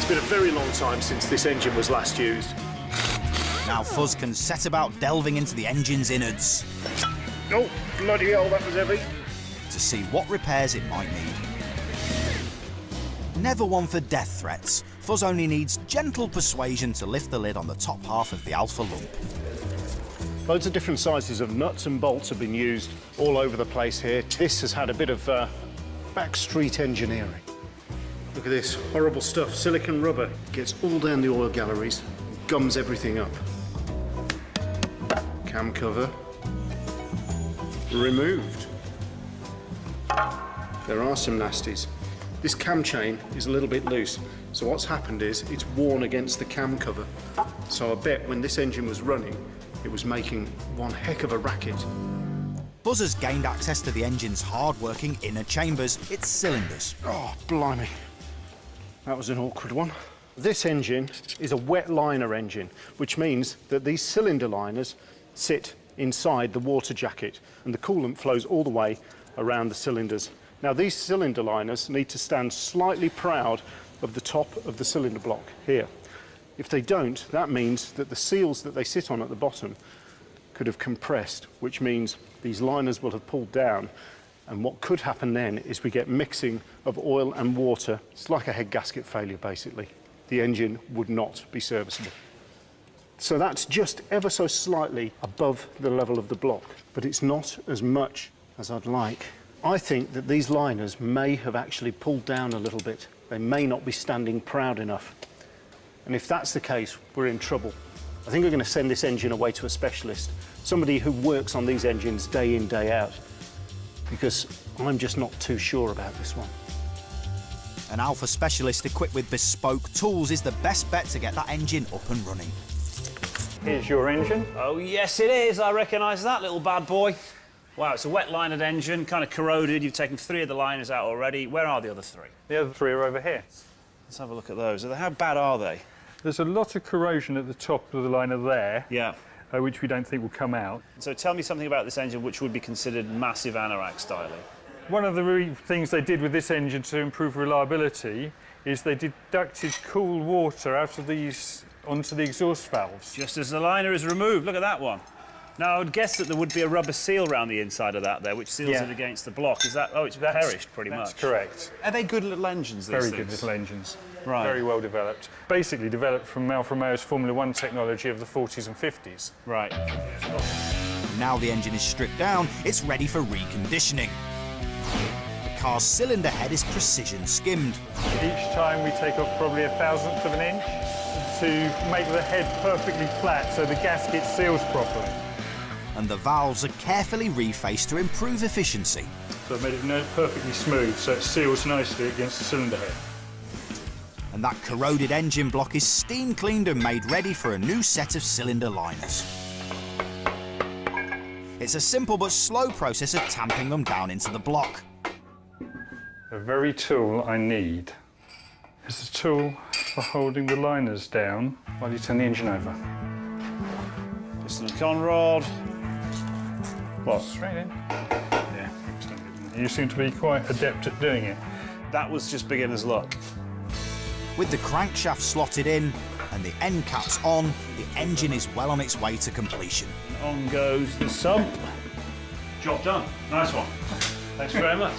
It's been a very long time since this engine was last used. Now Fuzz can set about delving into the engine's innards Oh, bloody hell, that was heavy. to see what repairs it might need. Never one for death threats, Fuzz only needs gentle persuasion to lift the lid on the top half of the Alfa lump. Loads of different sizes of nuts and bolts have been used all over the place here. This has had a bit of backstreet engineering. Look at this horrible stuff. Silicon rubber gets all down the oil galleries, gums everything up. Cam cover removed. There are some nasties. This cam chain is a little bit loose, so what's happened is it's worn against the cam cover. So I bet when this engine was running, it was making one heck of a racket. Fuzz has gained access to the engine's hard-working inner chambers, its cylinders. Oh, blimey. That was an awkward one. This engine is a wet liner engine, which means that these cylinder liners sit inside the water jacket, and the coolant flows all the way around the cylinders. Now, these cylinder liners need to stand slightly proud of the top of the cylinder block here. If they don't, that means that the seals that they sit on at the bottom could have compressed, which means these liners will have pulled down. And what could happen then is we get mixing of oil and water. It's like a head gasket failure, basically. The engine would not be serviceable. So that's just ever so slightly above the level of the block, but it's not as much as I'd like. I think that these liners may have actually pulled down a little bit. They may not be standing proud enough. And if that's the case, we're in trouble. I think we're going to send this engine away to a specialist, somebody who works on these engines day in, day out, because I'm just not too sure about this one. An Alfa specialist equipped with bespoke tools is the best bet to get that engine up and running. Here's your engine. Oh, yes, it is. I recognise that little bad boy. Wow, it's a wet-linered engine, kind of corroded. You've taken 3 of the liners out already. Where are the other 3? The other 3 are over here. Let's have a look at those. How bad are they? There's a lot of corrosion at the top of the liner there, Yeah. Which we don't think will come out. So tell me something about this engine which would be considered massive anorak styling. One of the things they did with this engine to improve reliability is they deducted cool water out of these onto the exhaust valves. Just as the liner is removed. Look at that one. Now, I would guess that there would be a rubber seal around the inside of that there, which seals it against the block. Is that... Oh, it's cherished, pretty much. That's correct. Are they good little engines, these Very things? good little engines. Right. Very well developed. Basically developed from Alfa Romeo's Formula 1 technology of the 40s and 50s. Right. Now the engine is stripped down, it's ready for reconditioning. The car's cylinder head is precision skimmed. Each time we take off probably 1/1000th of an inch to make the head perfectly flat so the gasket seals properly. And the valves are carefully refaced to improve efficiency. So I've made it perfectly smooth so it seals nicely against the cylinder head. And that corroded engine block is steam cleaned and made ready for a new set of cylinder liners. It's a simple but slow process of tamping them down into the block. The very tool I need is the tool for holding the liners down while you turn the engine over. Piston and conrod. What? Straight in. Yeah. You seem to be quite adept at doing it. That was just beginner's luck. With the crankshaft slotted in and the end caps on, the engine is well on its way to completion. On goes the sump. Job done. Nice one. Thanks very much.